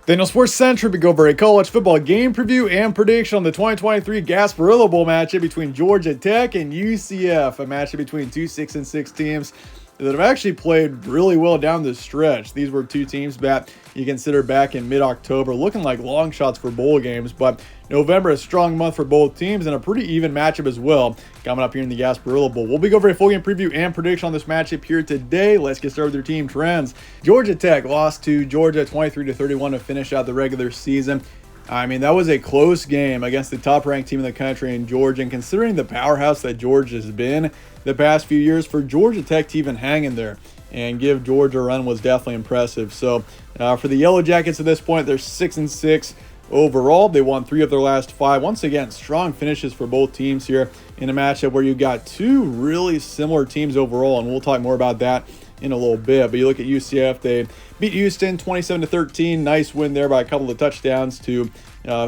Daniel Sports Centric, we go over a college football game preview and prediction on the 2023 Gasparilla Bowl matchup between Georgia Tech and UCF, a matchup between two 6-6 teams that have actually played really well down the stretch. These were two teams that you consider back in mid-October, looking like long shots for bowl games, but November, a strong month for both teams and a pretty even matchup as well coming up here in the Gasparilla Bowl. We'll be going over a full game preview and prediction on this matchup here today. Let's get started with their team trends. Georgia Tech lost to Georgia 23-31 to finish out the regular season. I mean, that was a close game against the top-ranked team in the country in Georgia, and considering the powerhouse that Georgia has been the past few years, for Georgia Tech to even hang in there and give Georgia a run was definitely impressive. So for the Yellow Jackets at this point, they're 6-6 overall. They won 3 of their last 5. Once again, strong finishes for both teams here in a matchup where you got two really similar teams overall, and we'll talk more about that in a little bit. But you look at UCF, they beat Houston 27-13. Nice win there by a couple of touchdowns to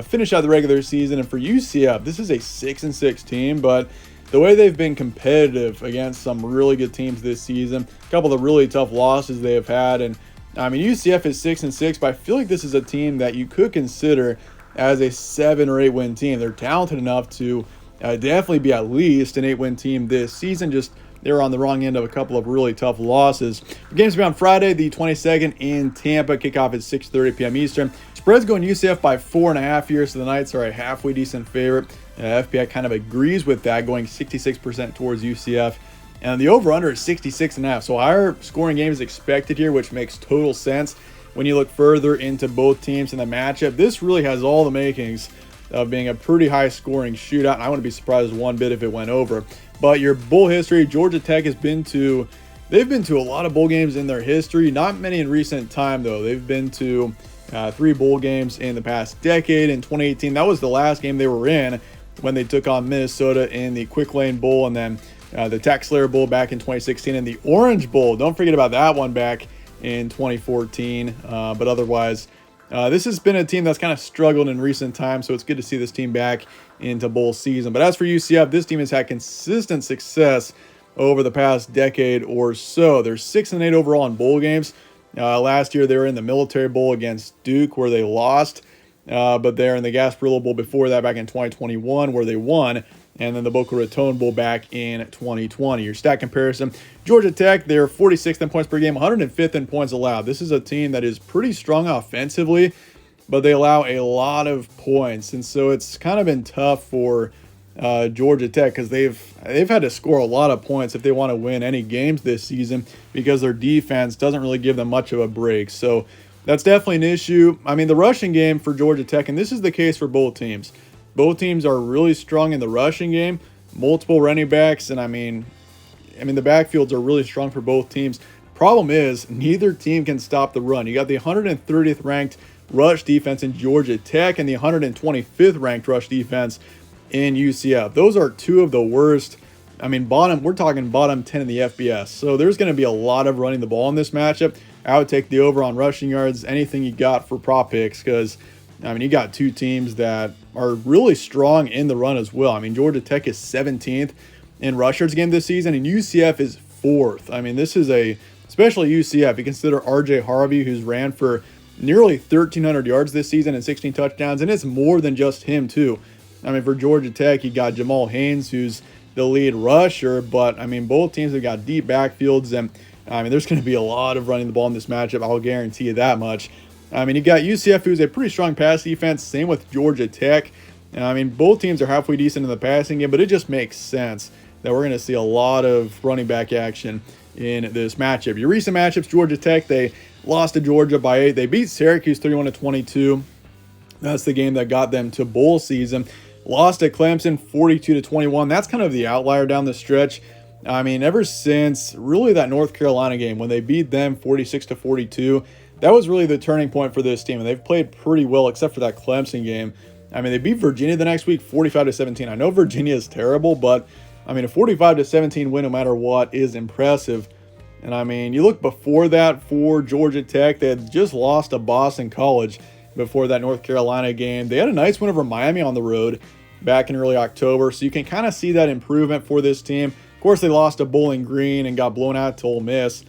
finish out the regular season. And for UCF, this is a 6-6 team, but the way they've been competitive against some really good teams this season, a couple of really tough losses they have had. And I mean, UCF is 6-6, but I feel like this is a team that you could consider as a 7 or 8 win team. They're talented enough to definitely be at least an 8-win team this season. Just they're on the wrong end of a couple of really tough losses. The game's be on Friday, the 22nd in Tampa. Kickoff at 6:30 p.m. Eastern. Spread's going UCF by 4.5 here, so the Knights are a halfway decent favorite. FPI kind of agrees with that, going 66% towards UCF. And the over-under is 66.5, so higher scoring game is expected here, which makes total sense when you look further into both teams in the matchup. This really has all the makings of being a pretty high-scoring shootout, and I wouldn't be surprised one bit if it went over. But your bowl history, Georgia Tech they've been to a lot of bowl games in their history. Not many in recent time, though. They've been to 3 bowl games in the past decade. In 2018, that was the last game they were in when they took on Minnesota in the Quick Lane Bowl, and then the TaxSlayer Bowl back in 2016, and the Orange Bowl. Don't forget about that one back in 2014. But otherwise, this has been a team that's kind of struggled in recent times, so it's good to see this team back into bowl season. But as for UCF, this team has had consistent success over the past decade or so. They're 6-8 overall in bowl games. Last year, they were in the Military Bowl against Duke, where they lost. But they're in the Gasparilla Bowl before that back in 2021, where they won. And then the Boca Raton Bowl back in 2020. Your stat comparison, Georgia Tech, they're 46th in points per game, 105th in points allowed. This is a team that is pretty strong offensively, but they allow a lot of points. And so it's kind of been tough for Georgia Tech because they've had to score a lot of points if they want to win any games this season, because their defense doesn't really give them much of a break. So that's definitely an issue. I mean, the rushing game for Georgia Tech, and this is the case for both teams. Both teams are really strong in the rushing game, multiple running backs, and I mean the backfields are really strong for both teams. Problem is, neither team can stop the run. You got the 130th ranked rush defense in Georgia Tech and the 125th ranked rush defense in UCF. Those are two of the worst. I mean, we're talking bottom 10 in the FBS. So there's going to be a lot of running the ball in this matchup. I would take the over on rushing yards, anything you got for prop picks, because I mean, you got two teams that are really strong in the run as well. I mean, Georgia Tech is 17th in rushers game this season, and UCF is 4th. I mean, this is especially UCF. You consider R.J. Harvey, who's ran for nearly 1,300 yards this season and 16 touchdowns, and it's more than just him, too. I mean, for Georgia Tech, you got Jamal Haynes, who's the lead rusher, but, I mean, both teams have got deep backfields, and, I mean, there's going to be a lot of running the ball in this matchup. I'll guarantee you that much. I mean, you got UCF, who's a pretty strong pass defense. Same with Georgia Tech. I mean, both teams are halfway decent in the passing game, but it just makes sense that we're going to see a lot of running back action in this matchup. Your recent matchups, Georgia Tech, they lost to Georgia by 8. They beat Syracuse 31-22. That's the game that got them to bowl season. Lost at Clemson 42-21. That's kind of the outlier down the stretch. I mean, ever since really that North Carolina game when they beat them 46-42, that was really the turning point for this team, and they've played pretty well except for that Clemson game. I mean, they beat Virginia the next week 45-17. I know Virginia is terrible, but I mean, a 45-17 win no matter what is impressive. And I mean, you look before that for Georgia Tech, they had just lost to Boston College before that North Carolina game. They had a nice win over Miami on the road back in early October, so you can kind of see that improvement for this team. Of course, they lost to Bowling Green and got blown out to Ole Miss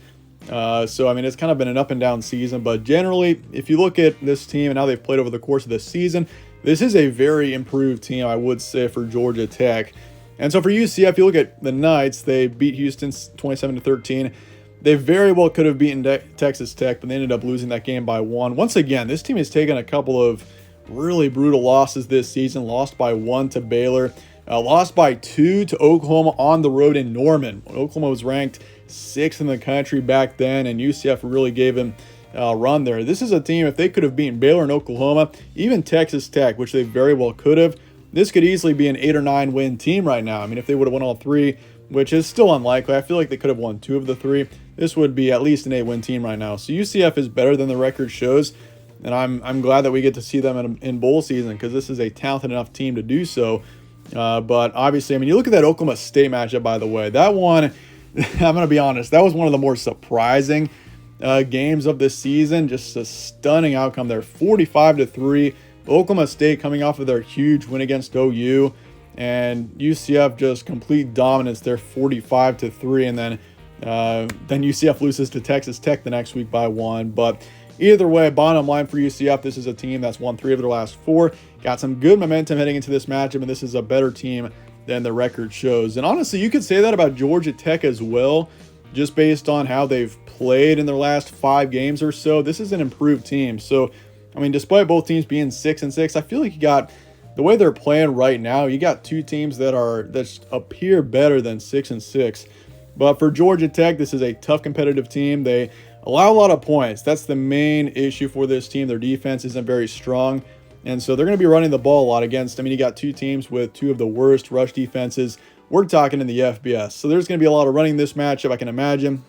So, I mean, it's kind of been an up and down season, but generally, if you look at this team and how they've played over the course of this season, this is a very improved team, I would say, for Georgia Tech. And so for UCF, you look at the Knights, they beat Houston 27-13. They very well could have beaten Texas Tech, but they ended up losing that game by 1. Once again, this team has taken a couple of really brutal losses this season. Lost by 1 to Baylor, lost by 2 to Oklahoma on the road in Norman. Oklahoma was ranked 6th in the country back then, and UCF really gave him a run there. This is a team, if they could have beaten Baylor and Oklahoma, even Texas Tech, which they very well could have, this could easily be an 8 or 9 win team right now. I mean, if they would have won all 3, which is still unlikely. I feel like they could have won 2 of the 3. This would be at least an 8-win team right now. So UCF is better than the record shows, and I'm glad that we get to see them in bowl season, because this is a talented enough team to do so. But obviously, I mean, you look at that Oklahoma State matchup, by the way. That one, I'm going to be honest, that was one of the more surprising games of this season. Just a stunning outcome there, 45-3. Oklahoma State coming off of their huge win against OU, and UCF just complete dominance there, 45-3, and then UCF loses to Texas Tech the next week by 1. But either way, bottom line for UCF, this is a team that's won 3 of their last 4, got some good momentum heading into this matchup, and this is a better team than the record shows. And honestly, you could say that about Georgia Tech as well, just based on how they've played in their last 5 games or so. This is an improved team. So, I mean, despite both teams being 6-6, I feel like you got, the way they're playing right now, you got 2 teams that appear better than 6-6. But for Georgia Tech, this is a tough competitive team. They allow a lot of points. That's the main issue for this team. Their defense isn't very strong, and so they're going to be running the ball a lot against. I mean, you got 2 teams with 2 of the worst rush defenses. We're talking in the FBS. So there's going to be a lot of running this matchup, I can imagine,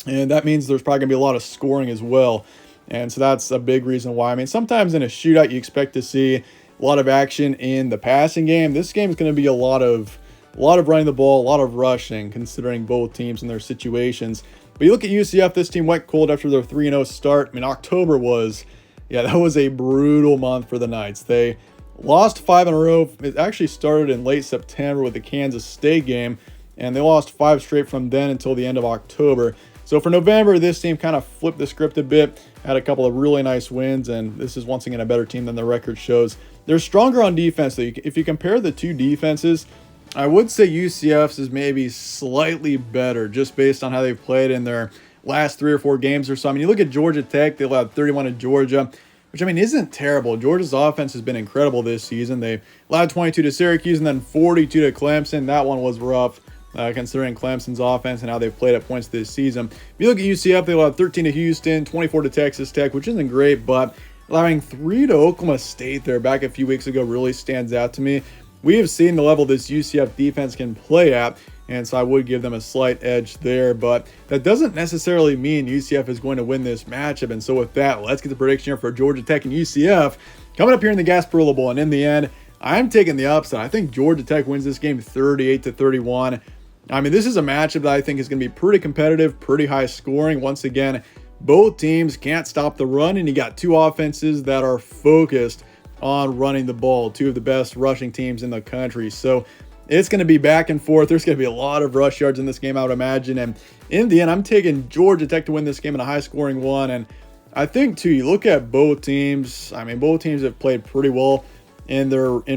and that means there's probably going to be a lot of scoring as well. And so that's a big reason why. I mean, sometimes in a shootout, you expect to see a lot of action in the passing game. This game is going to be a lot of running the ball, a lot of rushing, considering both teams and their situations. But you look at UCF, this team went cold after their 3-0 start. I mean, October was, that was a brutal month for the Knights. They lost 5 in a row. It actually started in late September with the Kansas State game, and they lost 5 straight from then until the end of October. So for November, this team kind of flipped the script a bit, had a couple of really nice wins, and this is once again a better team than the record shows. They're stronger on defense. So if you compare the 2 defenses, I would say UCF's is maybe slightly better, just based on how they've played in their last 3 or 4 games or so. I mean, you look at Georgia Tech, they allowed 31 to Georgia, which, I mean, isn't terrible. Georgia's offense has been incredible this season. They allowed 22 to Syracuse and then 42 to Clemson. That one was rough, considering Clemson's offense and how they've played at points this season. If you look at UCF, they allowed 13 to Houston, 24 to Texas Tech, which isn't great, but allowing 3 to Oklahoma State there back a few weeks ago really stands out to me. We have seen the level this UCF defense can play at, and so I would give them a slight edge there, but that doesn't necessarily mean UCF is going to win this matchup. And so with that, let's get the prediction here for Georgia Tech and UCF coming up here in the Gasparilla Bowl. And in the end, I'm taking the upset. I think Georgia Tech wins this game 38-31. I mean, this is a matchup that I think is going to be pretty competitive, pretty high scoring. Once again, both teams can't stop the run, and you got 2 offenses that are focused on running the ball, 2 of the best rushing teams in the country. So it's going to be back and forth. There's going to be a lot of rush yards in this game, I would imagine. And in the end, I'm taking Georgia Tech to win this game in a high-scoring one. And I think, too, you look at both teams. I mean, both teams have played pretty well in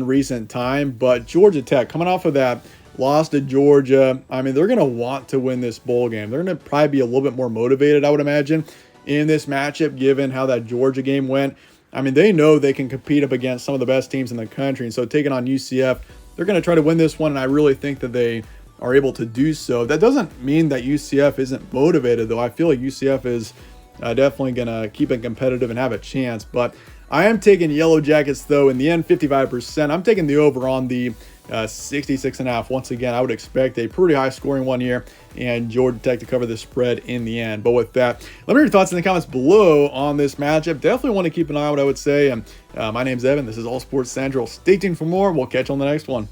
recent time. But Georgia Tech, coming off of that loss to Georgia, I mean, they're going to want to win this bowl game. They're going to probably be a little bit more motivated, I would imagine, in this matchup, given how that Georgia game went. I mean, they know they can compete up against some of the best teams in the country. And so taking on UCF, they're going to try to win this one, and I really think that they are able to do so. That doesn't mean that UCF isn't motivated, though. I feel like UCF is definitely going to keep it competitive and have a chance. But I am taking Yellow Jackets, though, in the end, 55%. I'm taking the over on the 66.5. Once again, I would expect a pretty high-scoring one here, and Georgia Tech to cover the spread in the end. But with that, let me know your thoughts in the comments below on this matchup. Definitely want to keep an eye on what I would say. And my name's Evan. This is All Sports Central. Stay tuned for more. We'll catch you on the next one.